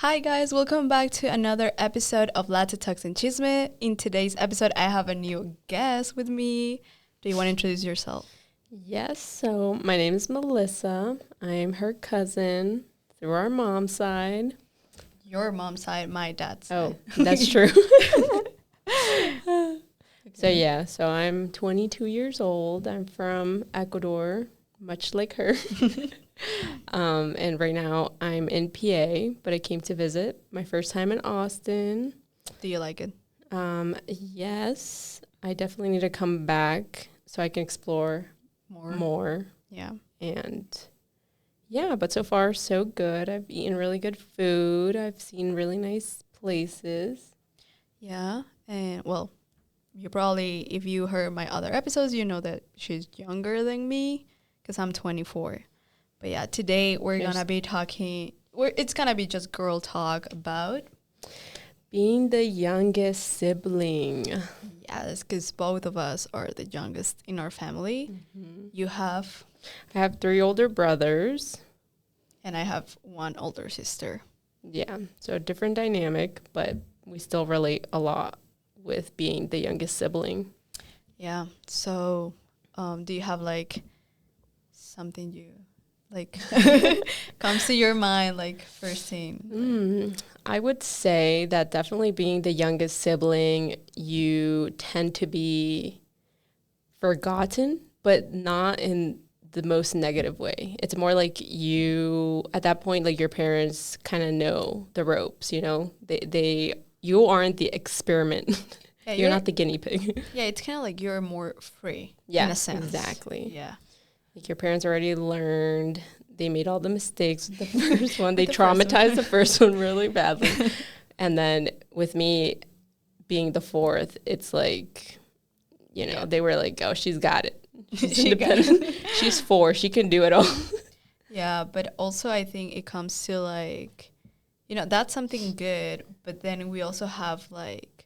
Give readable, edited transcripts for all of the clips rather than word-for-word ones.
Hi guys, welcome back to another episode of Latte and Chisme. In today's episode, I have a new guest with me. Do you want to introduce yourself? Yes, so my name is Melissa. I'm her cousin through our mom's side. Your mom's side, my dad's side. Oh, that's true. So I'm 22 years old. I'm from Ecuador, much like her. And right now I'm in PA, but I came to visit. My first time in Austin. Do you like it? Yes, I definitely need to come back so I can explore more. Yeah. And yeah, but so far so good. I've eaten really good food. I've seen really nice places. Yeah. And well, you probably, if you heard my other episodes, you know that she's younger than me because I'm 24. But yeah, today we're going to be talking, it's going to be just girl talk about being the youngest sibling. Yes, because both of us are the youngest in our family. Mm-hmm. I have 3 older brothers. And I have 1 older sister. Yeah, so a different dynamic, but we still relate a lot with being the youngest sibling. Yeah, so do you have like something you like comes to your mind, like first thing? I would say that definitely being the youngest sibling, you tend to be forgotten, but not in the most negative way. It's more like you, at that point, like your parents kind of know the ropes, you know? You aren't the experiment. Yeah, you're not the guinea pig. Yeah, it's kind of like you're more free, yeah, in a sense. Exactly. Yeah. Like your parents already learned. They made all the mistakes with the first one. They traumatized the first one really badly. And then with me being the 4th, it's like, they were like, oh, she's got it. She's independent. She's 4. She can do it all. Yeah, but also I think it comes to like, that's something good. But then we also have like,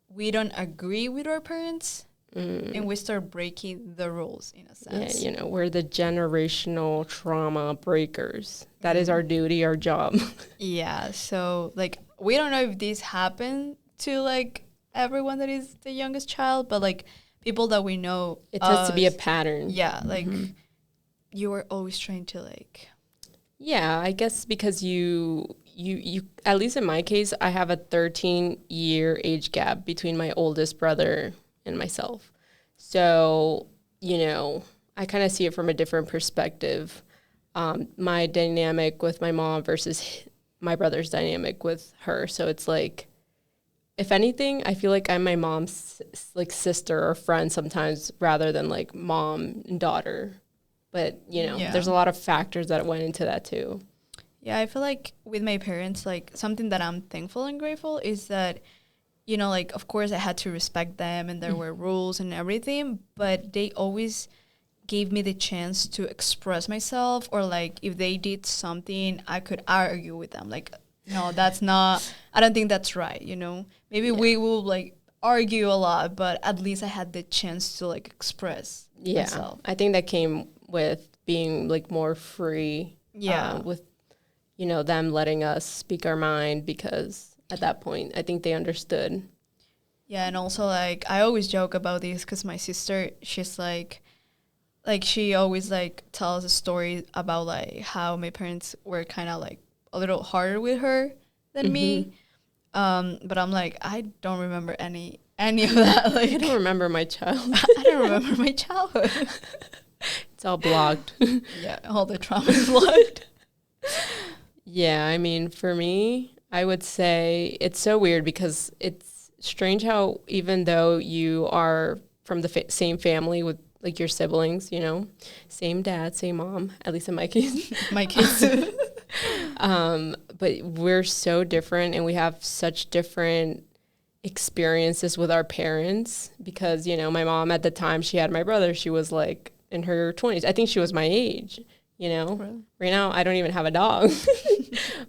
we don't agree with our parents. And we start breaking the rules in a sense. Yeah, we're the generational trauma breakers. That is our duty, our job. Yeah, so like we don't know if this happened to like everyone that is the youngest child, but like people that we know, it tends to be a pattern. Yeah, like you are always trying to like. Yeah, I guess because you at least in my case, I have a 13-year age gap between my oldest brother and myself. So, I kind of see it from a different perspective. My dynamic with my mom versus my brother's dynamic with her. So it's like, if anything, I feel like I'm my mom's like sister or friend sometimes rather than like mom and daughter. But, there's a lot of factors that went into that too. Yeah, I feel like with my parents, like something that I'm thankful and grateful is that like, of course, I had to respect them and there were rules and everything, but they always gave me the chance to express myself, or like if they did something, I could argue with them. Like, no, that's not, I don't think that's right, Maybe we will like argue a lot, but at least I had the chance to like express myself. I think that came with being like more free. Yeah. With, them letting us speak our mind, because at that point, I think they understood. Yeah, and also, like, I always joke about this because my sister, she's like, she always, like, tells a story about, like, how my parents were kind of, like, a little harder with her than me. But I'm like, I don't remember any of that. Like, I don't remember my child. I don't remember my childhood. It's all blocked. Yeah, all the trauma is blocked. Yeah, I mean, for me, I would say it's so weird because it's strange how even though you are from the same family with like your siblings, same dad, same mom, at least in my case. My case too. But we're so different and we have such different experiences with our parents because, my mom at the time she had my brother, she was like in her 20s. I think she was my age, Really? Right now I don't even have a dog.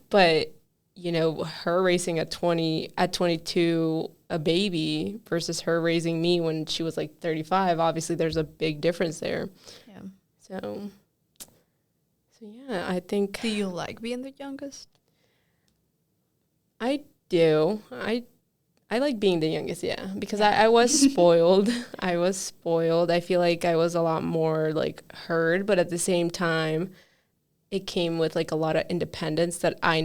But her raising at 22 a baby versus her raising me when she was like 35, obviously there's a big difference there. Yeah. So yeah, I think. Do you like being the youngest? do. I like being the youngest, yeah, because I was spoiled. I was spoiled. I feel like I was a lot more like heard, but at the same time, it came with like a lot of independence that I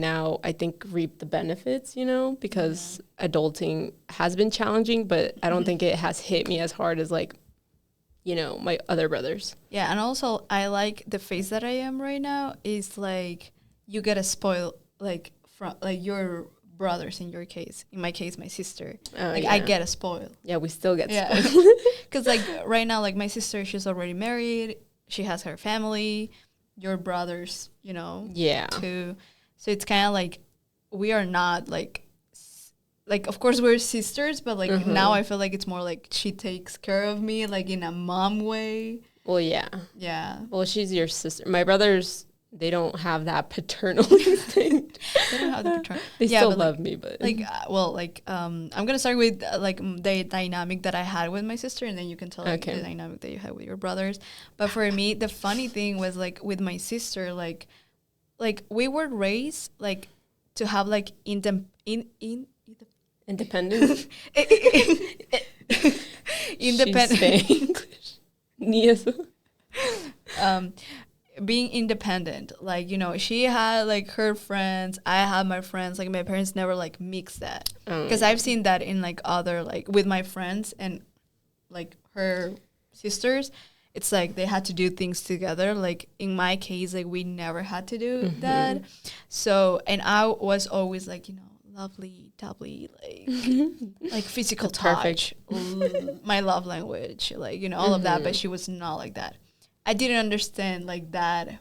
think reap the benefits, because adulting has been challenging, but I don't think it has hit me as hard as like, my other brothers. Yeah, and also I like the phase that I am right now is like you get a spoil like from like your brothers in your case. In my case, my sister. I get a spoil. Yeah, we still get spoiled. spoiled. Because like right now, like my sister, she's already married. She has her family. Your brothers, Yeah. too. So it's kind of like we are not like of course we're sisters, but like now I feel like it's more like she takes care of me like in a mom way. Well, yeah. Yeah. Well, she's your sister. My brothers, they don't have that paternal instinct. They don't have the paternal. They still love me, but I'm gonna start with the dynamic that I had with my sister, and then you can tell the dynamic that you had with your brothers. But for me, the funny thing was like with my sister, like we were raised like to have like independence. Independent. Yes. Being independent, like she had like her friends, I had my friends, like my parents never like mixed that, because I've seen that in like other like with my friends and like her sisters, it's like they had to do things together. Like in my case, like we never had to do that. So, and I was always like lovely doubly like physical touch, my love language, like all of that, but she was not like that. I didn't understand like that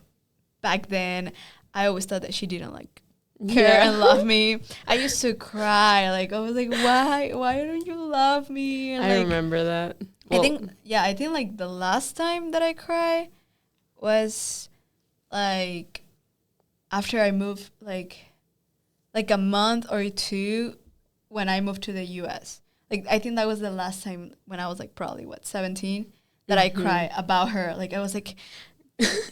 back then. I always thought that she didn't like care and love me. I used to cry. Like I was like, why don't you love me? And, I remember that. Well, I think like the last time that I cried was like after I moved like a month or two when I moved to the US. Like I think that was the last time when I was like probably 17. That I cry about her. Like I was like,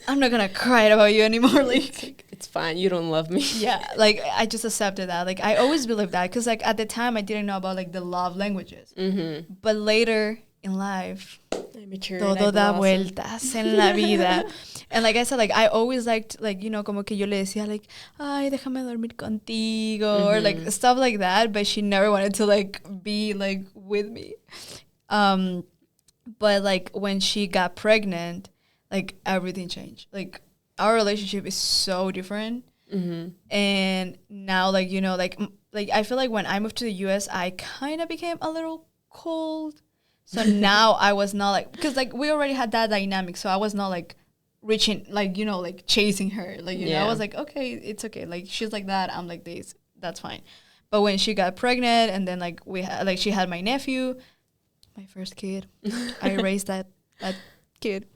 I'm not gonna cry about you anymore. Like it's fine, you don't love me. Yeah, like I just accepted that. Like I always believed that because like at the time I didn't know about like the love languages. But later in life, I matured, todo da vueltas en la vida. And like I said, like I always liked like como que yo le decía like, ay, déjame dormir contigo or like stuff like that. But she never wanted to like be like with me. But like when she got pregnant, like everything changed. Like our relationship is so different. And now like like I feel like when I moved to the US, I kind of became a little cold. So now I was not like, because like we already had that dynamic, so I was not like reaching like like chasing her. Like I was like, okay, it's okay. Like she's like that, I'm like this. That's fine. But when she got pregnant and then like we had like she had my nephew, my first kid. I raised that kid.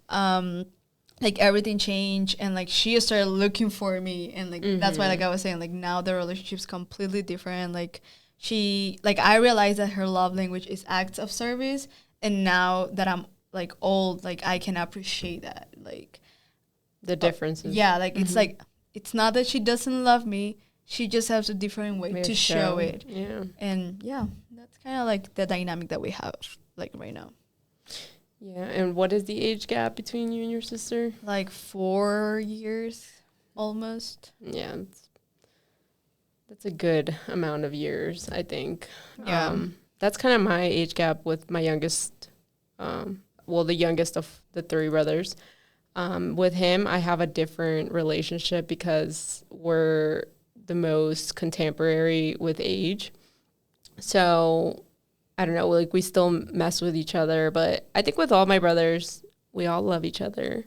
Like everything changed and like she started looking for me and like that's why like I was saying like now the relationship's completely different. Like she like I realized that her love language is acts of service, and now that I'm like old, like I can appreciate that. Like the differences. Yeah, like it's like it's not that she doesn't love me, she just has a different way to show it. Yeah. And yeah, that's kind of like the dynamic that we have like right now. Yeah, and what is the age gap between you and your sister? Like 4 years almost. Yeah, that's a good amount of years, I think. Yeah. That's kind of my age gap with my youngest, the youngest of the three brothers. With him, I have a different relationship because we're the most contemporary with age. So I don't know, like we still mess with each other, but I think with all my brothers, we all love each other.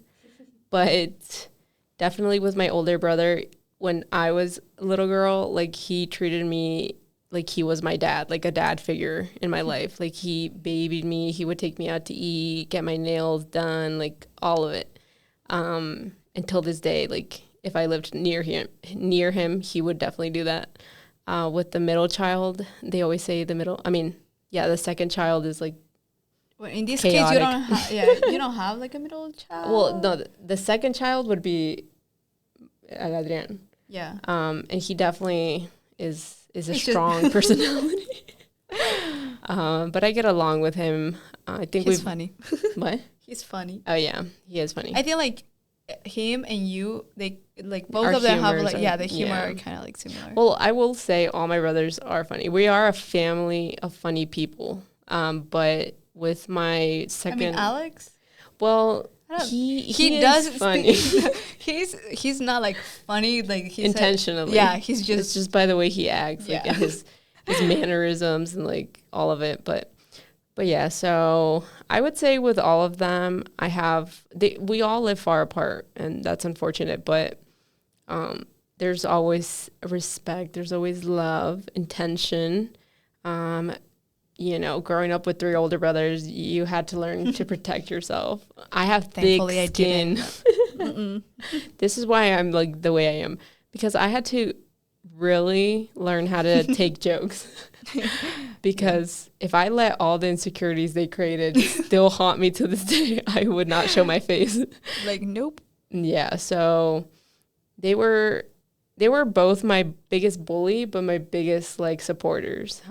But definitely with my older brother, when I was a little girl, like he treated me like he was my dad, like a dad figure in my life. Like he babied me, he would take me out to eat, get my nails done, like all of it. Until this day, like if I lived near him, he would definitely do that. With the middle child, they always say the second child is like well, in this chaotic. Case, you don't have like a middle child. Well, no, the second child would be Adrian. Yeah. And he definitely is a strong personality. But I get along with him. I think he's funny. What? He's funny. Oh yeah, he is funny. I feel like him and you, they like both of them have like the humor are kind of like similar. Well, I will say all my brothers are funny. We are a family of funny people. But with my second, Alex. Well, he does funny. he's not like funny like he's intentionally. He's just it's just by the way he acts, like and his mannerisms and like all of it. But yeah, so I would say with all of them, we all live far apart, and that's unfortunate. But there's always respect. There's always love, intention. Growing up with 3 older brothers, you had to learn to protect yourself. I have thick skin. This is why I'm like the way I am, because I had to really learn how to take jokes. Because if I let all the insecurities they created still haunt me to this day, I would not show my face. Like, nope. Yeah, so they were both my biggest bully, but my biggest like supporters.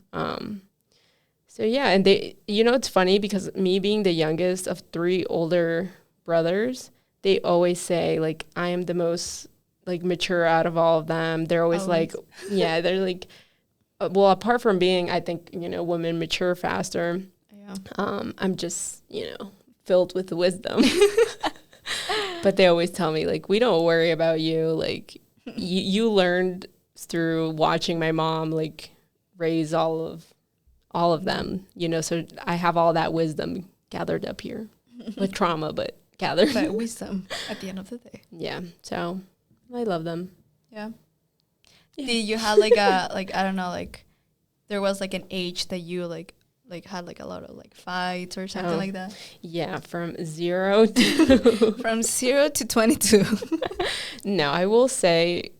So yeah, and it's funny because me being the youngest of 3 older brothers, they always say like I am the most like mature out of all of them. They're always like, yeah, they're like, well, apart from being, I think, women mature faster. Yeah. I'm just, filled with wisdom. But they always tell me like, we don't worry about you. Like you learned through watching my mom like raise all of them, so I have all that wisdom gathered up here with trauma, but gathered. But wisdom at the end of the day. Yeah. So I love them. Yeah. Did you have like I don't know, like there was like an age that you like had like a lot of like fights or something like that? Yeah. From 0 to 22. No, I will say.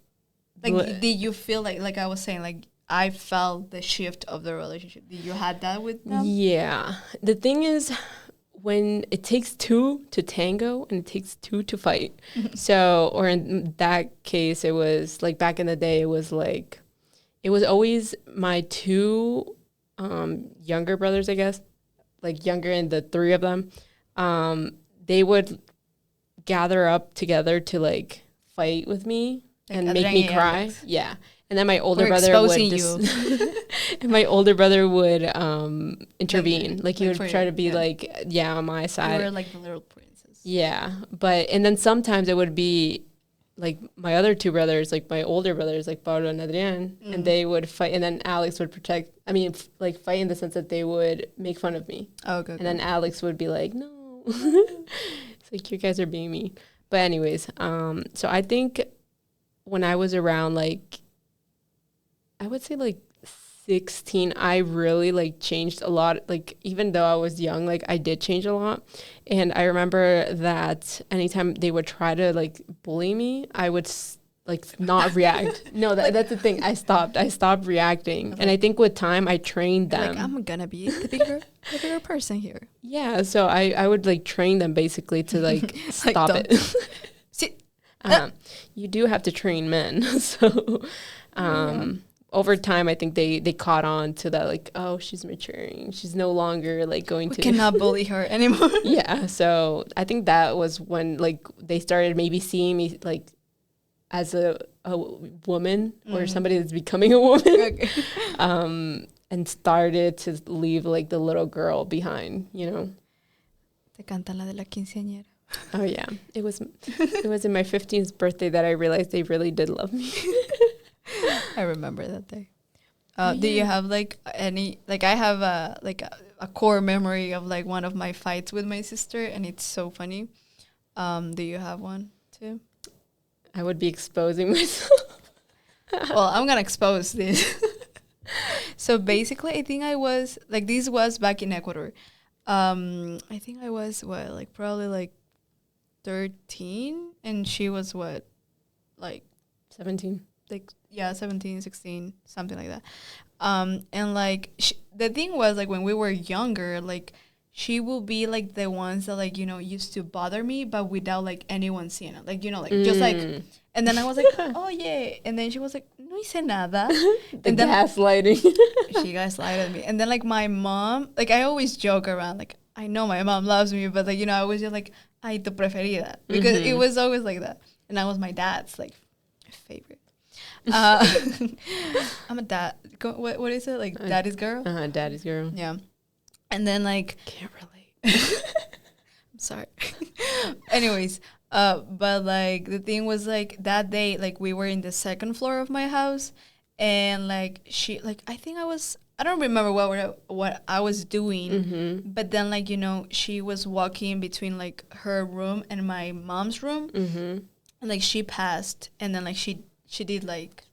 Like, did you feel like I was saying, like, I felt the shift of the relationship. Did you had that with them? Yeah. The thing is, when it takes 2 to tango and it takes 2 to fight. So, or in that case, it was like back in the day, it was always my 2 younger brothers, I guess, like younger and the 3 of them. They would gather up together to like fight with me and make me cry. Yeah. And then my older brother would intervene. Like he would try to be like, on my side. You were like the little princess. Yeah. And then sometimes it would be like my other 2 brothers, like my older brothers, like Pablo and Adrian, and they would fight. And then Alex would fight in the sense that they would make fun of me. Oh, okay. And then Alex would be like, no. It's like, you guys are being mean. But anyways, so I think when I was around like, I would say like 16, I really like changed a lot. Like even though I was young, like I did change a lot. And I remember that anytime they would try to like bully me, I would like not react. No, that's the thing. I stopped reacting. And I think with time I trained them. Like, I'm gonna be the bigger person here. Yeah, so I would like train them basically to like stop it. You do have to train men. So over time, I think they caught on to that, like, oh, she's maturing. She's no longer, like, we cannot bully her anymore. Yeah, so I think that was when, like, they started maybe seeing me, like, as a woman or somebody that's becoming a woman. And started to leave, like, the little girl behind, Te cantan la de la quinceañera. Oh, yeah. It was in my 15th birthday that I realized they really did love me. I remember that day. Do you have like any, like I have a core memory of like one of my fights with my sister, and it's so funny. Do you have one too? I would be exposing myself. Well, I'm gonna expose this. So basically, I think I was like, this was back in Ecuador. I think I was probably like 13, and she was like 17. Like 17, 16, something like that. And like the thing was, like, when we were younger, like she will be like the ones that like used to bother me, but without like anyone seeing it, like like just like. And then I was like, oh yeah, and then she was like, no, hice nada. The And then gaslighting. she gaslighted me. And then like my mom, like I always joke around, like I know my mom loves me, but like, you know, I was just like, ay, tu preferida. Because it was always like that. And that was my dad's like favorite. I'm a dad. What is it? Like daddy's girl? Daddy's girl. Yeah. And then like, Can't relate. I'm sorry. Anyways, but like the thing was like that day, like we were in the second floor of my house, and like she, like I don't remember what I was doing, but then like, you know, she was walking between like her room and my mom's room, and like she passed, and then like she did like,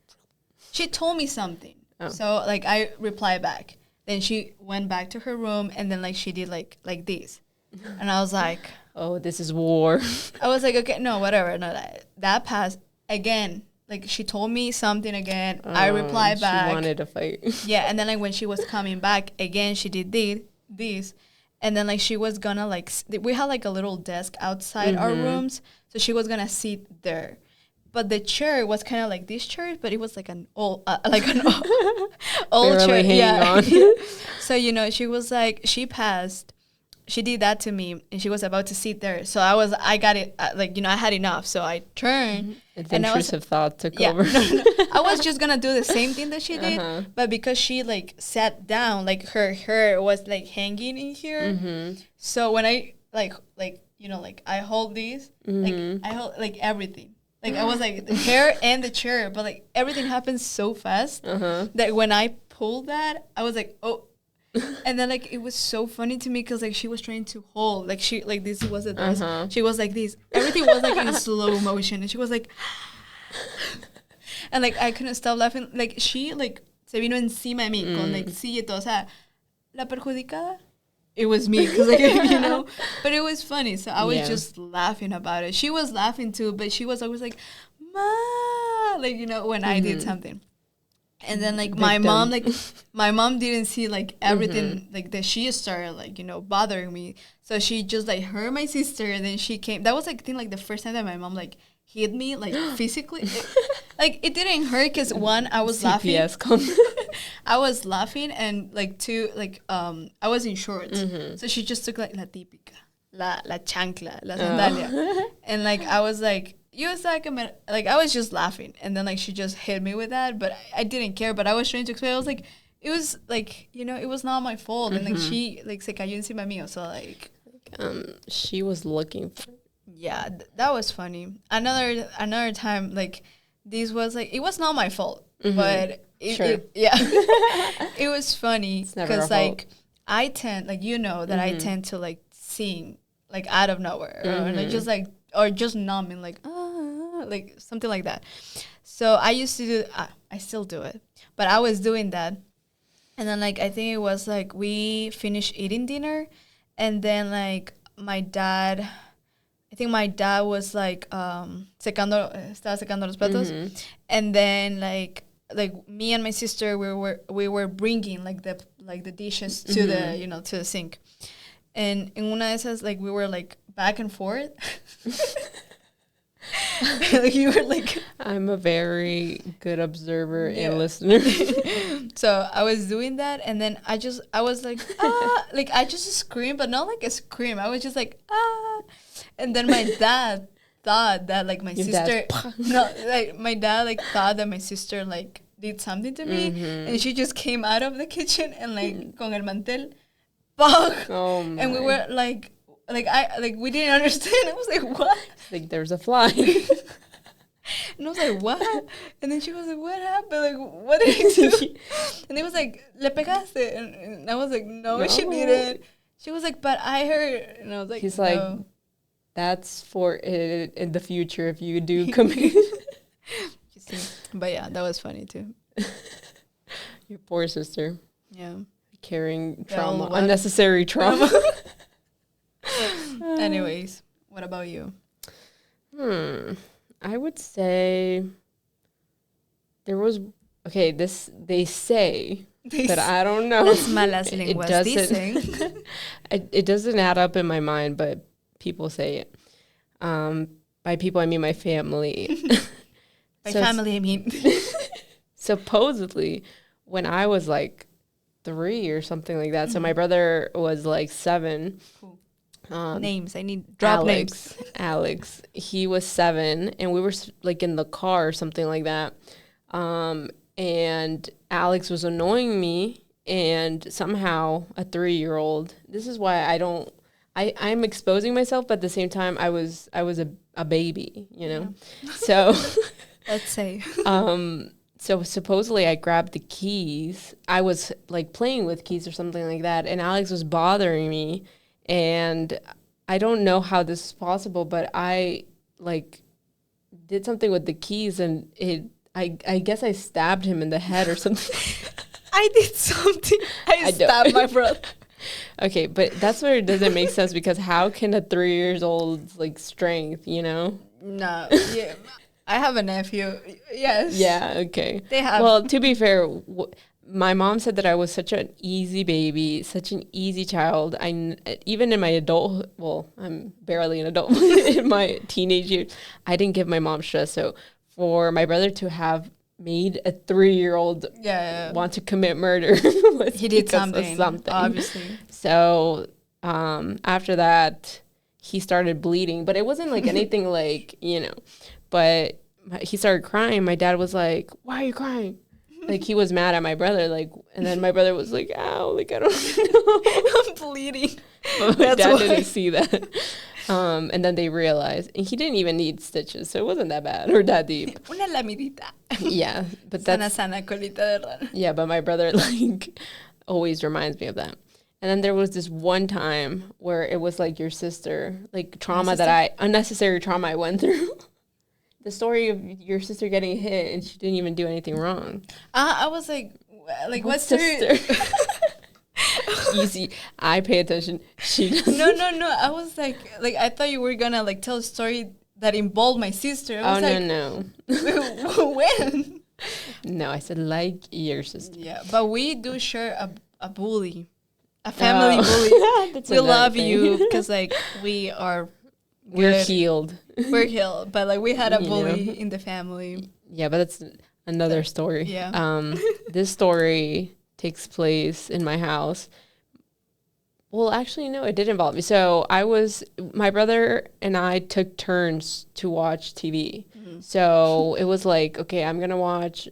she told me something, so like I replied back. Then she went back to her room, and then like she did like this, and I was like, oh, this is war. I was like, okay, no, whatever, no, that passed again. Like she told me something again. I replied back. She wanted to fight. Yeah, and then like when she was coming back again, she did this, and then like she was gonna like we had like a little desk outside our rooms, so she was gonna sit there. But the chair was kind of like this chair, but it was like an old old chair. Yeah. So, you know, she was like, she passed. She did that to me, and she was about to sit there. So I got it, like, you know, I had enough. So I turned. The intrusive thought took over. No. I was just going to do the same thing that she did. But because she, like, sat down, like, her hair was, like, hanging in here. So when I, like, you know, like, I hold these, like, I hold, like, everything. Like, I was, like, the hair and the chair. But, like, everything happened so fast that when I pulled that, I was like, oh. And then like it was so funny to me because like she was trying to hold, like she, like this was a she was like this, everything was like in slow motion, and she was like and like I couldn't stop laughing. Like she like se vino encima de mí con like silla y todo. O sea, la perjudicada, it was me, because like, you know, but it was funny, so I was just laughing about it. She was laughing too, but she was always like, ma, like, you know, when I did something. And then like my mom didn't see like everything like that she started like, you know, bothering me. So she just like heard my sister, and then she came. That was like I think like the first time that my mom like hit me like physically. Like it didn't hurt because one, I was laughing. I was laughing, and like two, like I was in shorts. So she just took like la típica, la chancla, la sandalia, and like I was like. You was like I was just laughing, and then like she just hit me with that, but I didn't care. But I was trying to explain. I was like, it was like, you know, it was not my fault, and like she like se cayó encima mío, so like she was looking for. Yeah, that was funny. Another time, like this was like it was not my fault, but it was funny because like I tend, like, you know, that I tend to like sing like out of nowhere, or like just like, or just numbing like like something like that. So I used to do, I still do it, but I was doing that, and then like I think it was like we finished eating dinner, and then like my dad was like estaba secando los platos, and then like me and my sister we were bringing like the dishes to the, you know, to the sink, and in una de esas like we were like back and forth. Like you were like, I'm a very good observer and listener. So I was doing that, and then I was like, like I just screamed, but not like a scream. I was just like, and then my dad thought that like my sister, no, like my dad like thought that my sister like did something to me, and she just came out of the kitchen and like con el mantel, and we were like we didn't understand. I was like, what? Like there's a fly. And I was like, what? And then she was like, what happened? Like, what did I do? And he was like, le pegaste. And I was like, no, she didn't. She was like, but I heard. And I was like, he's no. like, that's for it in the future if you do come in. But yeah, that was funny too. Your poor sister. Yeah. Carrying trauma, unnecessary trauma. Anyways, what about you? I would say there was, okay, they say, but I don't know. Las malas lenguas dicen. It doesn't add up in my mind, but people say it. By people, I mean my family. By family, I mean. supposedly when I was like 3 or something like that. So my brother was like 7. Cool. Names. I need drop names. Alex. He was 7, and we were like in the car or something like that. And Alex was annoying me, and somehow a 3-year-old. This is why I'm exposing myself, but at the same time, I was a baby, you know. Yeah. So let's say. So supposedly I grabbed the keys. I was like playing with keys or something like that, and Alex was bothering me, and I don't know how this is possible, but I like did something with the keys, and I guess I stabbed him in the head or something. I did something. I stabbed my brother. Okay, but that's where it doesn't make sense, because how can a 3-year-old's like strength, you know? No, yeah. I have a nephew. Yes. Yeah, okay. They have. Well, to be fair, my mom said that I was such an easy baby, such an easy child. Even in my adult, well, I'm barely an adult, in my teenage years, I didn't give my mom stress. So for my brother to have made a 3-year-old want to commit murder, he did something, obviously. So after that, he started bleeding, but it wasn't like anything like, you know, but he started crying. My dad was like, "Why are you crying?" Like, he was mad at my brother, like, and then my brother was like, "Ow, like, I don't know." I'm bleeding. But my dad didn't see that. And then they realized, and he didn't even need stitches, so it wasn't that bad or that deep. Una lamidita. Yeah, but that's... Sana, colita de rana. Yeah, but my brother, like, always reminds me of that. And then there was this one time where it was, like, your sister, like, unnecessary trauma I went through. The story of your sister getting hit and she didn't even do anything wrong. I was like what sister? Easy. I pay attention. She doesn't. No. I was like I thought you were gonna like tell a story that involved my sister. I was no. When? No, I said like your sister. Yeah, but we do share a bully, a family bully. We love you because like we're healed. We're healed, but like we had a bully in the family. Yeah, but that's another story. Yeah. This story takes place in my house. Well, actually, no, it did involve me. So my brother and I took turns to watch TV. Mm-hmm. So it was like, okay, I'm going to watch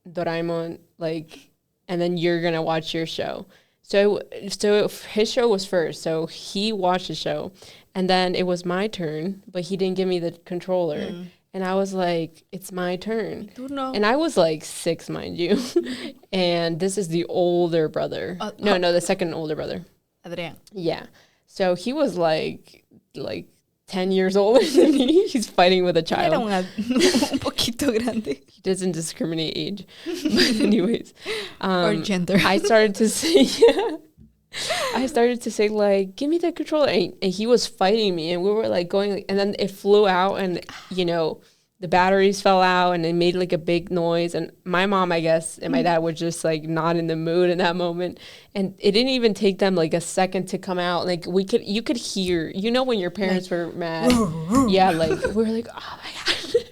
Doraemon, like, and then you're going to watch your show. So his show was first. So he watched the show. And then it was my turn, but he didn't give me the controller. Mm. And I was like, it's my turn. And I was like 6, mind you. And this is the older brother. The second older brother. Adrián. Yeah. So he was like 10 years older than me. He's fighting with a child. Un poquito grande. He doesn't discriminate age. But anyways. Or gender. I started to say, like, give me the controller. And he was fighting me. And we were, like, going. And then it flew out. And, you know, the batteries fell out. And it made, like, a big noise. And my mom, I guess, and my dad were just, like, not in the mood in that moment. And it didn't even take them, like, a second to come out. Like, you could hear. You know when your parents were mad? Yeah, like, we were like, oh, my God.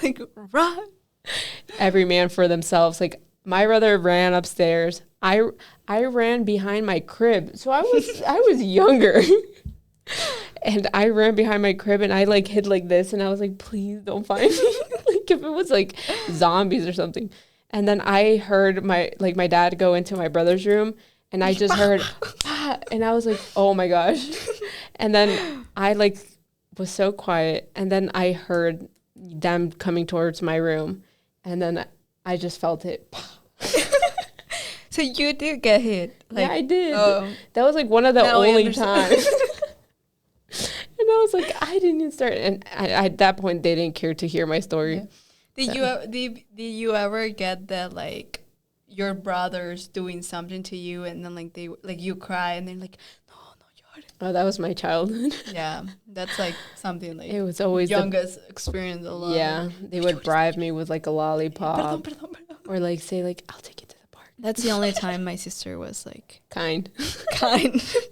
Like, run. Every man for themselves. Like, my brother ran upstairs. I ran behind my crib. So I was younger. And I ran behind my crib and I like hid like this and I was like, please don't find me. Like if it was like zombies or something. And then I heard my dad go into my brother's room and I just heard and I was like, oh my gosh. And then I like was so quiet and then I heard them coming towards my room and then I just felt it. So you did get hit? Like, yeah, I did. That was like one of the only times. And I was like, I didn't even start. And at that point, they didn't care to hear my story. Yeah. Did you ever get that, like, your brothers doing something to you and then, like, you cry and they're like, no, you're... Oh, that was my childhood. Yeah, that's, like, something, like... It was always youngest experience a lot. Yeah, they would bribe me with, like, a lollipop. Perdón. Or, like, say, like, I'll take it to the park. That's the only time my sister was, like... Kind.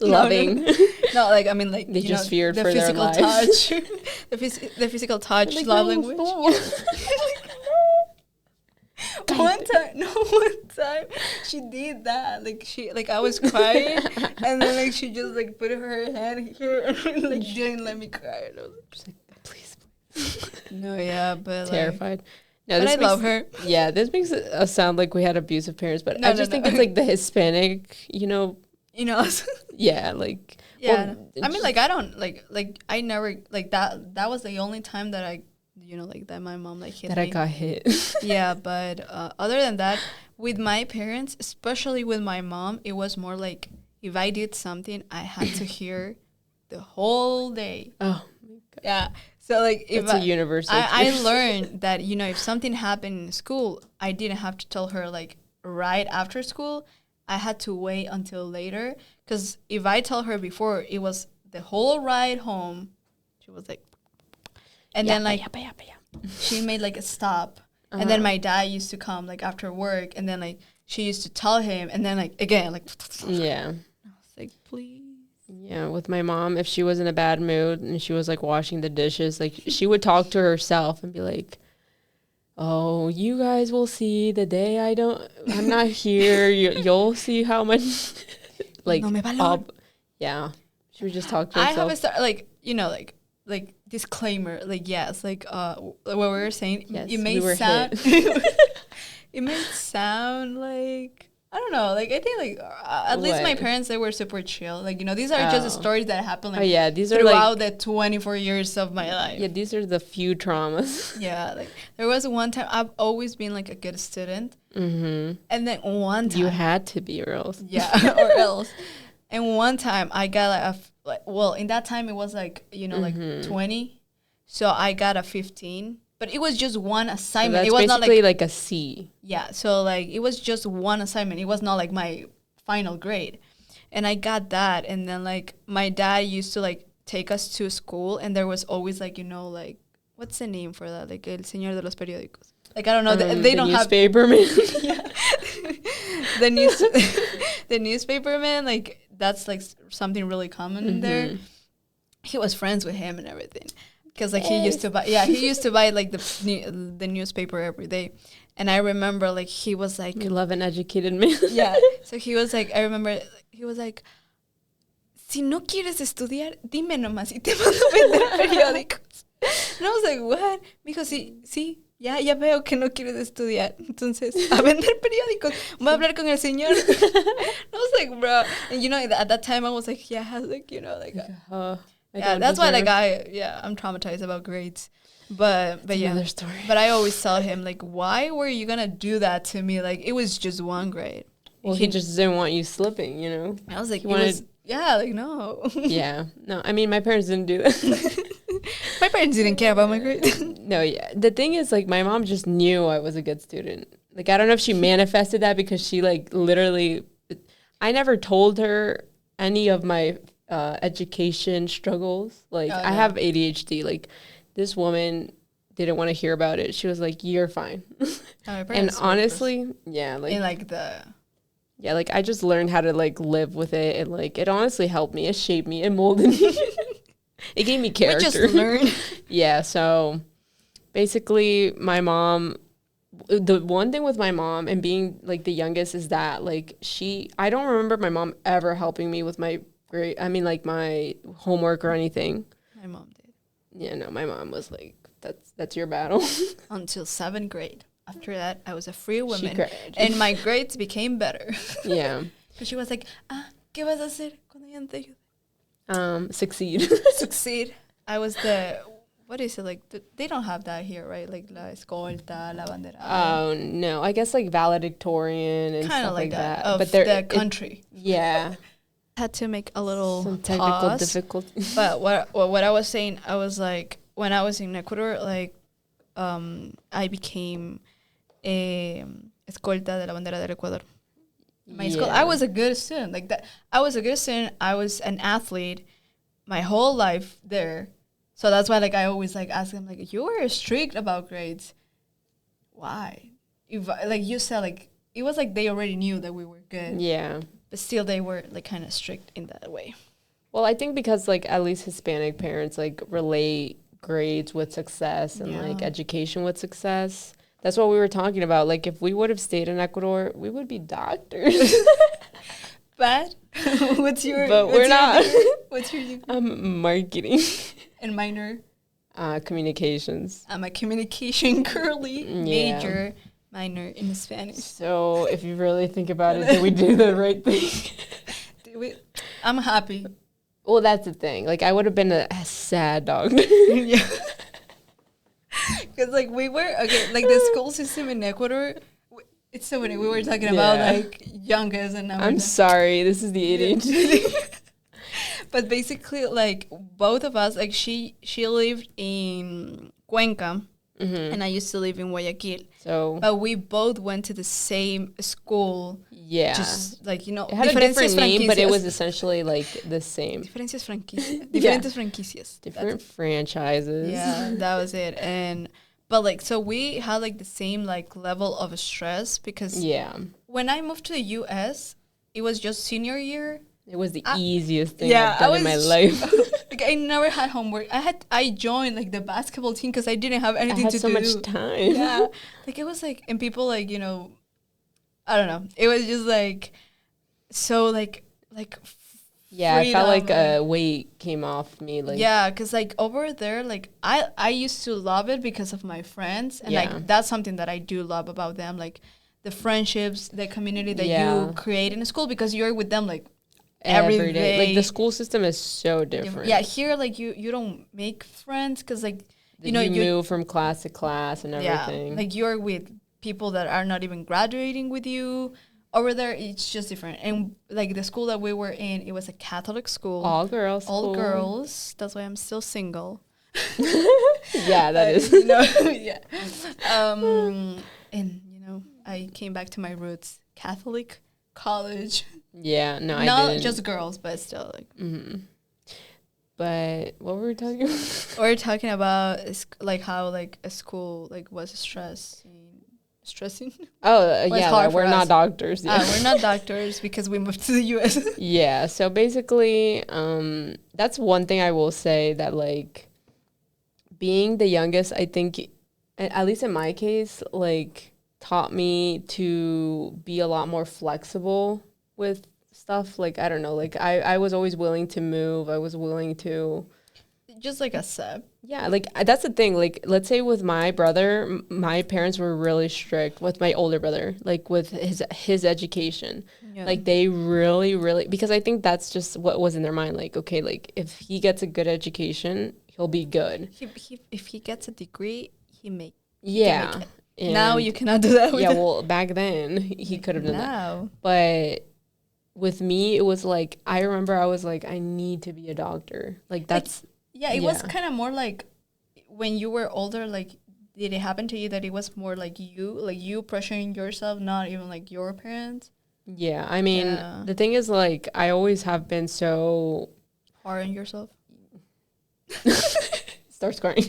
Loving. No, like, I mean, like, they just feared the for their lives. Touch. The physical touch, like, love no, language. No. one time she did that. Like I was crying, and then like she just like put her hand here and like didn't let me cry. And I was Just like, please. no, yeah, but Terrified. No, but I love her. Yeah, this makes us sound like we had abusive parents, but No, I just think it's like the Hispanic, yeah, like. Yeah, well, I mean, like I don't like I never like that. That was the only time that I, like that my mom like hit that me. I got hit. Yeah, but other than that, with my parents, especially with my mom, it was more like if I did something, I had to hear the whole day. Oh, my God. Yeah. So like if that's a universal. I learned that if something happened in school, I didn't have to tell her like right after school. I had to wait until later, because if I tell her before, it was the whole ride home. She was like, and then like she made like a stop, and then my dad used to come like after work, and then like she used to tell him, and then like again like yeah. I was like, please. Yeah, with my mom, if she was in a bad mood and she was like washing the dishes, like she would talk to herself and be like, oh, you guys will see the day I'm not here. You'll see how much, like, no me valor. Yeah. She would just talk to herself. I have a like disclaimer, like, yes, like, what we were saying, yes, it may sound, it may sound like, I don't know, like, I think, like, at least my parents, they were super chill. Like, these are just stories that happened, like, these are throughout the 24 years of my life. Yeah, these are the few traumas. Yeah, like, there was one time, I've always been, like, a good student. Mm-hmm. And then one time. You had to be, or else. Yeah, or else. And one time, I got, well, in that time, it was, like, like 20. So I got a 15. But it was just one assignment. So that's it was basically not like a C. Yeah, so like it was just one assignment. It was not like my final grade. And I got that, and then like my dad used to like take us to school, and there was always like like what's the name for that? Like el señor de los periódicos. Like I don't know, they don't have newspaper man. Yeah. The newspaper man, like that's like something really common in there. He was friends with him and everything. Because like he used to buy like the newspaper every day, and I remember like he was like, "You love an educated man." Yeah, so he was like, I remember he was like, "Si no quieres estudiar, dime nomás y te mando a vender periódicos." And I was like, "What?" Because sí, ya veo que no quieres estudiar, entonces a vender periódicos. Voy a hablar con el señor. I was like, bro, and at that time I was like, yeah, like yeah, that's why like I'm traumatized about grades, but yeah, another story. But I always tell him like, why were you gonna do that to me? Like it was just one grade. Well, he just didn't want you slipping, I was like, like no. Yeah, no. I mean, my parents didn't do that. My parents didn't care about my grades. No, yeah. The thing is, like, my mom just knew I was a good student. Like, I don't know if she manifested that because she like literally, I never told her any of my education struggles. Like I have ADHD. Like this woman didn't want to hear about it. She was like, "You're fine." And honestly, like in like like I just learned how to like live with it, and like it honestly helped me. It shaped me. It molded me. It gave me character. We just learned. Yeah. So basically, my mom. The one thing with my mom and being like the youngest is that like I don't remember my mom ever helping me with my grade. I mean, like my homework or anything. My mom did. Yeah, no, my mom was like, "That's your battle." Until 7th grade. After that, I was a free woman, and my grades became better. Yeah. But she was like, ¿qué vas a hacer cuando ya no te ayude? Succeed. Succeed. I was the. What is it like? They don't have that here, right? Like la escolta, la bandera. Oh no, I guess like valedictorian and kind of stuff like that. Of but the country. Yeah. Had to make a little some technical pause, difficulty. But what I was saying, I was like, when I was in Ecuador, like, I became a escolta de la bandera del Ecuador. My school, I was a good student, like that. I was a good student. I was an athlete my whole life there. So that's why, like, I always, like, ask them, like, you were strict about grades. Why? If, like, you said, like, it was like they already knew that we were good. Yeah. But still, they were, like, kind of strict in that way. Well, I think because, like, at least Hispanic parents, like, relate grades with success and, like, education with success. That's what we were talking about. Like, if we would have stayed in Ecuador, we would be doctors. But what's your? But we're not. What's your degree? Marketing. And minor? Communications. I'm a communication girly. Major, minor in Spanish. So if you really think about it, did we do the right thing? I'm happy. Well, that's the thing. Like, I would have been a sad dog. Yeah. Because, like, we were, okay, like, the school system in Ecuador, it's so funny. We were talking about, like, youngest and now I'm sorry. This is the ADHD. But basically, like, both of us, like, she lived in Cuenca, and I used to live in Guayaquil. So, but we both went to the same school. Yeah. Just, like, you know, it had a different name, but it was essentially, like, the same. Diferentes franquicias. Different franchises. Yeah, that was it. But, like, so we had, like, the same, like, level of stress because when I moved to the U.S., it was just senior year. It was the easiest thing I've done in my life. Like, I never had homework. I joined, like, the basketball team because I didn't have anything to do. I had so much time. Yeah. Like, it was, like, and people, like, you know, I don't know. It was just, like, so, like yeah, freedom. I felt like a weight came off me. Like, yeah, because, like, over there, like, I used to love it because of my friends. And, like, that's something that I do love about them. Like, the friendships, the community that you create in school because you're with them, like, every day. Like, the school system is so different. Yeah, here, like, you don't make friends because, like, you move from class to class and everything. Yeah, like, you're with people that are not even graduating with you. Over there, it's just different. And, like, the school that we were in, it was a Catholic school. All girls school. All girls. That's why I'm still single. Yeah, that is. You know, yeah. And, you know, I came back to my roots. Catholic college. Yeah, no, I not didn't. just girls, but still, like. Mm-hmm. But what were we talking about? We're talking about, like, how, like, a school, like, was stressing. Oh, yeah, we're not doctors. Yeah. We're not doctors because we moved to the U.S. Yeah, so basically, that's one thing I will say that, like, being the youngest, I think, at least in my case, like, taught me to be a lot more flexible with stuff. Like, I don't know, like, I was always willing to move. I was willing to just, like, accept. Yeah, like, that's the thing. Like, let's say with my brother, my parents were really strict with my older brother, like, with his education. Yeah. Like, they really, really, because I think that's just what was in their mind. Like, okay, like, if he gets a good education, he'll be good. If he gets a degree, he can make it. Now you cannot do that with him. Well, back then, he could have done that. But with me, it was like, I remember I was like, I need to be a doctor. Like, that's... Yeah, it was kind of more like when you were older, like, did it happen to you that it was more like you pressuring yourself, not even, like, your parents? Yeah, I mean, the thing is, like, I always have been so... hard on yourself? Start crying.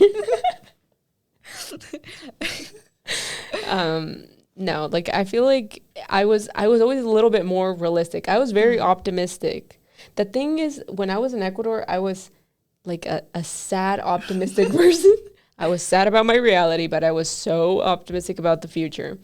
No, like, I feel like I was always a little bit more realistic. I was very optimistic. The thing is, when I was in Ecuador, I was... like a sad, optimistic person. I was sad about my reality, but I was so optimistic about the future.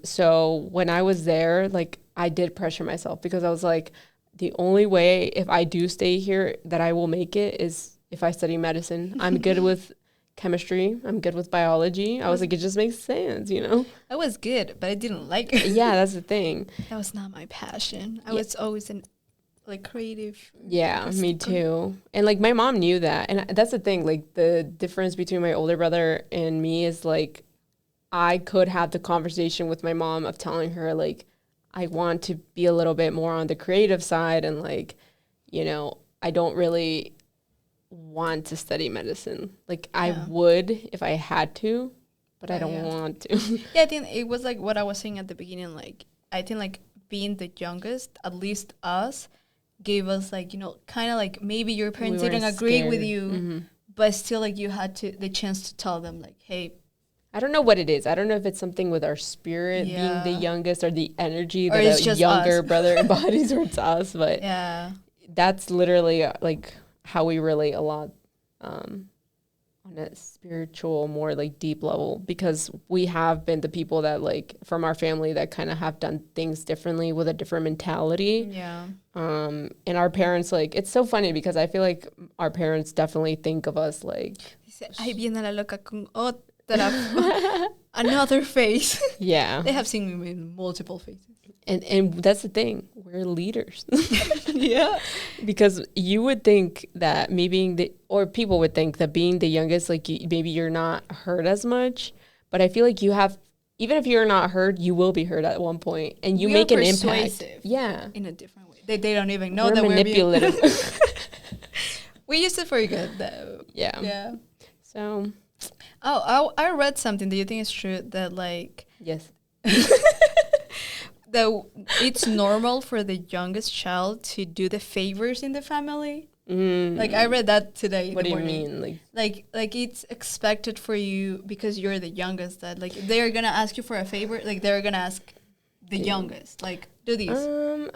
So when I was there, like, I did pressure myself because I was like, the only way if I do stay here that I will make it is if I study medicine. I'm good with chemistry. I'm good with biology. I was like, it just makes sense, you know? I was good, but I didn't like it. Yeah, that's the thing. That was not my passion. I was always like creative. Yeah, me too. And like my mom knew that. And that's the thing, like the difference between my older brother and me is like I could have the conversation with my mom of telling her like I want to be a little bit more on the creative side and like, you know, I don't really want to study medicine. Like I would if I had to, but I don't want to. Yeah, I think it was like what I was saying at the beginning, like I think like being the youngest, at least us, gave us like, you know, kind of like maybe your parents didn't agree with you, but still like you had the chance to tell them like, hey, I don't know what it is. I don't know if it's something with our spirit being the youngest or the energy that a younger brother embodies towards us, but that's literally like how we relate a lot on on a spiritual, more like deep level, because we have been the people that like from our family that kind of have done things differently with a different mentality. Yeah. And our parents, like, it's so funny because I feel like our parents definitely think of us like, Dice, ay, viene la loca con otra, another face. yeah. They have seen me in multiple faces. And that's the thing, we're leaders. Yeah. Because you would think that me being or people would think that being the youngest, like maybe you're not heard as much, but I feel like you have, even if you're not heard, you will be heard at one point, and you make an impact. Yeah. In a different way. They don't even know we're that manipulative. we're being... We used to forget though. Yeah. Yeah. So. Oh, I read something. Do you think it's true that like... Yes. that it's normal for the youngest child to do the favors in the family? Like I read that today. What do you mean? Like it's expected for you because you're the youngest that like they're gonna ask you for a favor. Like they're gonna ask the youngest like do these.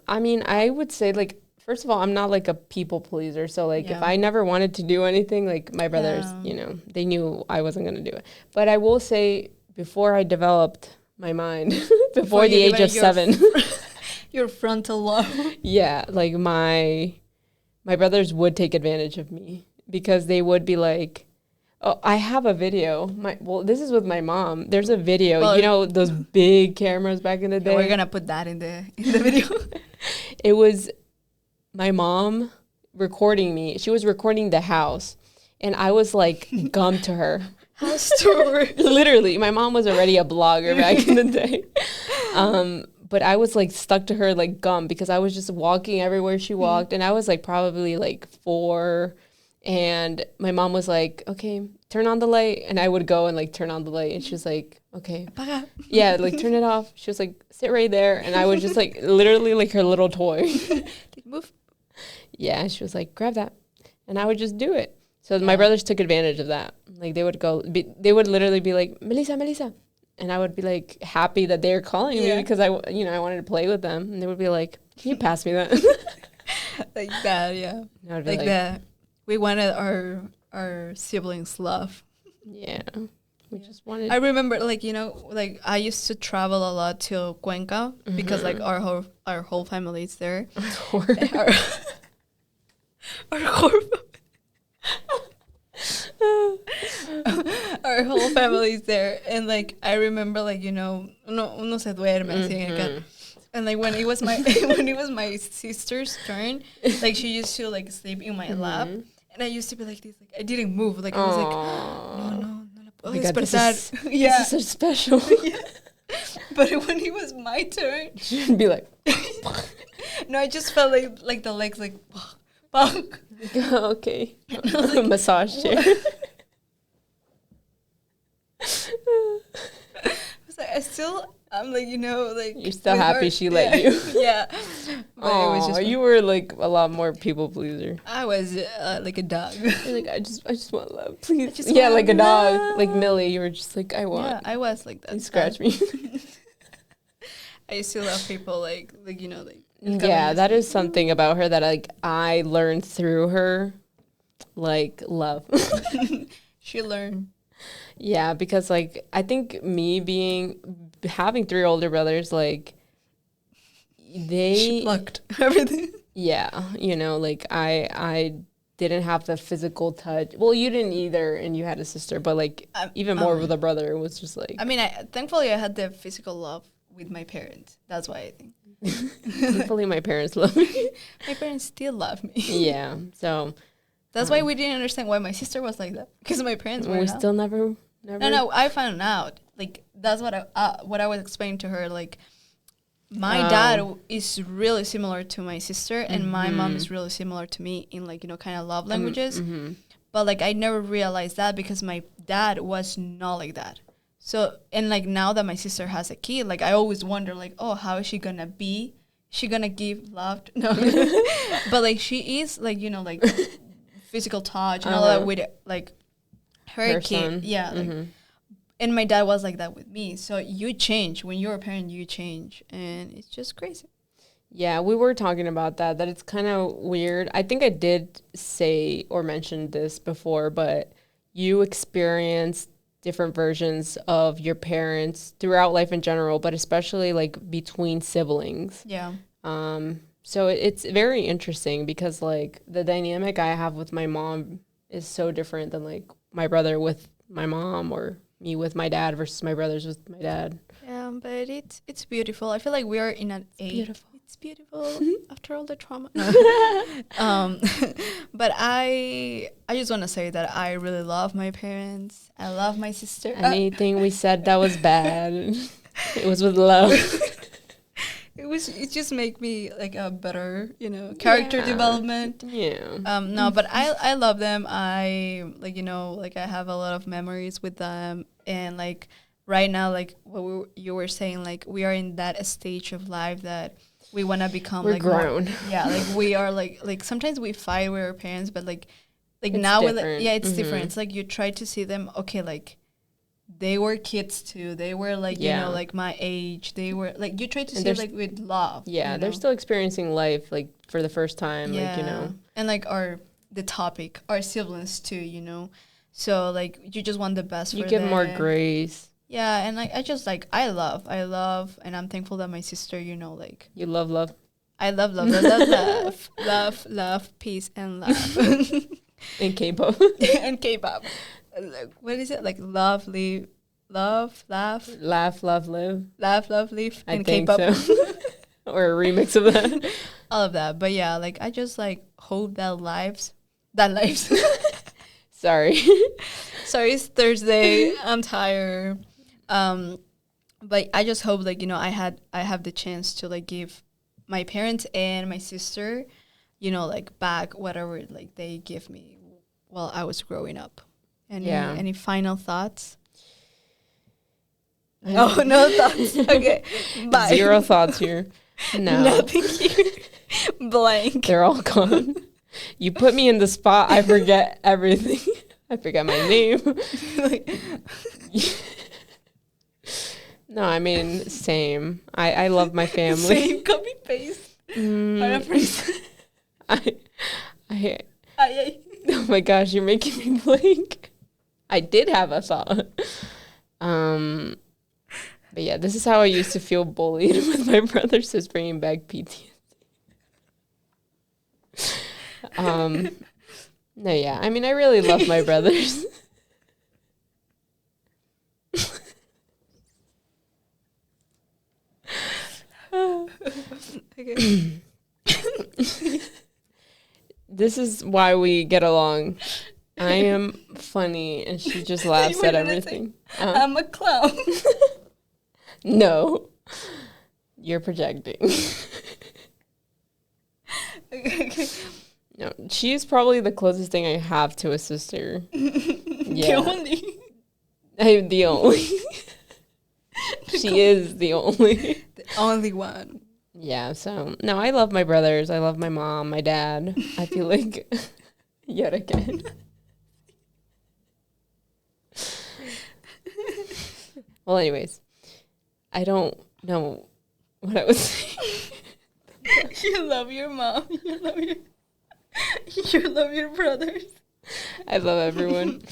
I mean, I would say like first of all, I'm not like a people pleaser. So like if I never wanted to do anything, like my brothers, you know, they knew I wasn't gonna do it. But I will say before I developed my mind, before the age of 7, your frontal lobe. Yeah, like my brothers would take advantage of me because they would be like, oh, I have a video. This is with my mom. There's a video. Well, you know those big cameras back in the day? We're going to put that in the video. It was my mom recording me. She was recording the house, and I was like gummed to her. House tour. Literally, my mom was already a blogger back in the day. But I was like stuck to her like gum because I was just walking everywhere she walked. And I was like probably like 4. And my mom was like, okay, turn on the light. And I would go and like turn on the light. And she was like, okay. Yeah, like turn it off. She was like, sit right there. And I was just like literally like her little toy. Move. Yeah, she was like, grab that. And I would just do it. So my brothers took advantage of that. Like they would they would literally be like, Melissa. And I would be like happy that they were calling me because I wanted to play with them. And they would be like, can you pass me that? Like that, yeah. Like that. We wanted our siblings' love. Yeah. We just wanted. I remember, like, you know, like I used to travel a lot to Cuenca because like our whole family is there. Our whole our whole family's there, and like I remember, like, you know, uno se duerme así en acá. And like when it was my sister's turn, like she used to like sleep in my lap, and I used to be like this, like I didn't move, like I was like, no la puedo despertar. This is so special. Yeah. But when it was my turn, she'd be like, no, I just felt like the legs like, fuck. Okay, like, massage chair. I'm like, you know, like you're still happy she let you. Yeah. Oh, it was just you were like a lot more people pleaser. I was like a dog. You're like I just want love, please. Yeah, like a dog, like Millie. You were just like I want. Yeah, I was like that. And scratch me. I used to love people like you know like. Yeah, that is something about her that like I learned through her, like love. She learned. Yeah, because like I think having 3 older brothers, like she plucked everything. Yeah, you know, like I didn't have the physical touch. Well, you didn't either, and you had a sister, but like even more with a brother, it was just like. I mean, thankfully I had the physical love with my parents. That's why I think. Thankfully, my parents love me. My parents still love me. Yeah, so. That's why we didn't understand why my sister was like that, because my parents were. We still never. No, I found out. Like that's what I was explaining to her. Like, my dad is really similar to my sister, and my mom is really similar to me in like, you know, kind of love languages. But like I never realized that because my dad was not like that. So, and like now that my sister has a kid, like I always wonder like, oh, how is she gonna be? She gonna give love? No, but like she is like, you know, like physical touch and all that with like her kid. Son. Yeah, like, and my dad was like that with me. So you change when you're a parent. You change, and it's just crazy. Yeah, we were talking about that it's kind of weird. I think I did say or mention this before, but you experience different versions of your parents throughout life in general, but especially like between siblings. Yeah. So it's very interesting because like the dynamic I have with my mom is so different than like my brother with my mom or me with my dad versus my brothers with my dad. Yeah, but it's beautiful. I feel like we are in an age. Beautiful. It's beautiful after all the trauma. um, but I just want to say that I really love my parents. I love my sister. Anything we said that was bad, it was with love. It just make me like a better, character development. Yeah. No, but I love them. I like, like I have a lot of memories with them, and like right now, like you were saying, like we are in that stage of life that we want to become We're like grown. like we are like sometimes we fight with our parents, but like It's now we're different. like, yeah, it's different. It's like you try to see them, okay, like they were kids too. They were like, like my age. They were like, you try to see like with love. Yeah, they're still experiencing life like for the first time, like, And like our siblings too, So like you just want the best for them. You give more grace. Yeah, and like I just like I love, and I'm thankful that my sister, like you love. I love, peace and love. And K-pop. And K-pop. What is it? Like love, live, laugh, love, live. Laugh, love, live, I and think K-pop. so. Or a remix of that. All of that. But yeah, like I just like hope that lives. Sorry, it's Thursday. I'm tired. But I just hope like, I have the chance to like give my parents and my sister, like back whatever like they give me while I was growing up. Any final thoughts? No thoughts. Okay. Bye. 0 thoughts here. No. Nothing here. Blank. They're all gone. You put me in the spot, I forget everything. I forget my name. No, I mean, same. I love my family. Same, copy paste. Oh my gosh, you're making me blank. I did have a thought. But yeah, this is how I used to feel bullied with my brothers, so it's bringing back PTSD. No, yeah, I mean, I really love my brothers. Okay. This is why we get along. I am funny, and she just laughs at everything. I'm a clown. No, you're projecting. Okay. No, she's probably the closest thing I have to a sister. Yeah. The only. I'm the only. She is the only. The only one. Yeah, so, no, I love my brothers. I love my mom, my dad. I feel like, yet again. Well, anyways, I don't know what I was saying. You love your mom. You love your brothers. I love everyone.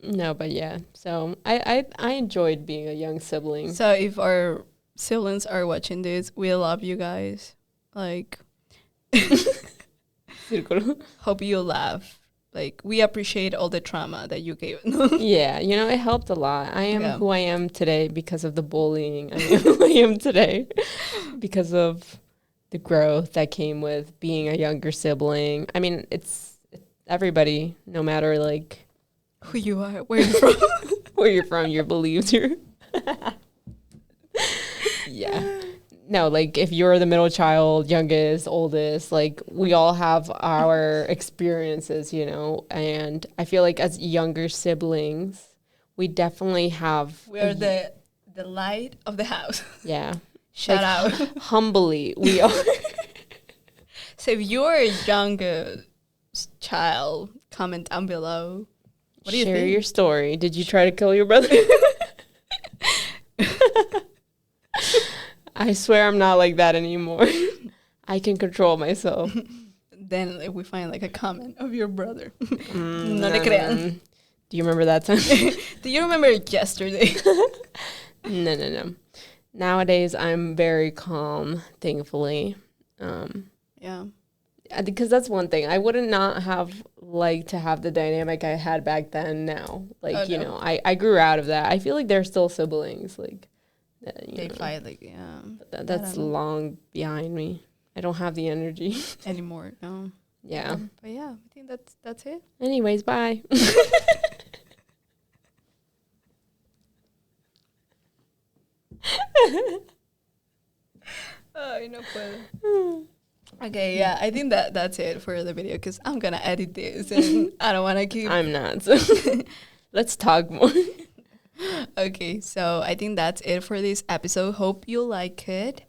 No, but yeah. So I enjoyed being a young sibling. So if our siblings are watching this, we love you guys. Like, hope you laugh. Like, we appreciate all the trauma that you gave. Yeah, it helped a lot. I am who I am today because of the bullying. I am who I am today because of the growth that came with being a younger sibling. I mean, it's everybody, no matter like who you are, where you're from. Where you're from, you're believed here. Yeah. No, like if you're the middle child, youngest, oldest, like we all have our experiences, and I feel like as younger siblings, we definitely have. We are the light of the house. Yeah. Shout out. Humbly, we are. So if you're a younger child, comment down below. What do you think? Share your story. Did you try to kill your brother? I swear I'm not like that anymore. I can control myself. Then we find like a comment of your brother. No le crean. Do you remember that time? Do you remember yesterday? No. Nowadays, I'm very calm, thankfully. Yeah. Because that's one thing. I wouldn't not have liked to have the dynamic I had back then now. Like, you know, I grew out of that. I feel like they're still siblings. Like, they fight, like, yeah. But that's long behind me. I don't have the energy. Anymore, no. Yeah. But yeah, I think that's it. Anyways, bye. Ay, no puedo. Okay, yeah, I think that's it for the video because I'm gonna edit this and I don't want to keep. I'm not. So let's talk more. Okay, so I think that's it for this episode. Hope you like it.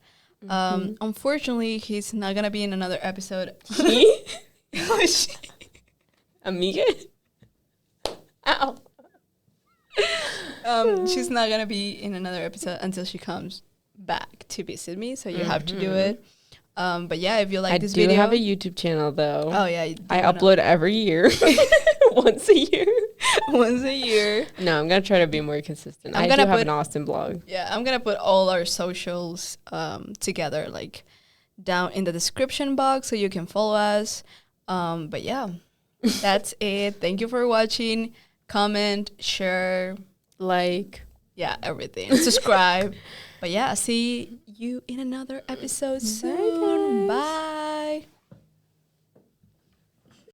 Unfortunately, he's not gonna be in another episode. He? Amiga? Ow. She's not gonna be in another episode until she comes back to visit me. So you have to do it. But yeah, if you like this video, I do have a YouTube channel though. Oh yeah, I upload every year, once a year. Once a year. No, I'm gonna try to be more consistent. I do have an Austin blog. Yeah, I'm gonna put all our socials together, like down in the description box, so you can follow us. But yeah, that's it. Thank you for watching. Comment, share, like, yeah, everything. Subscribe. But yeah, see you in another episode soon. Bye.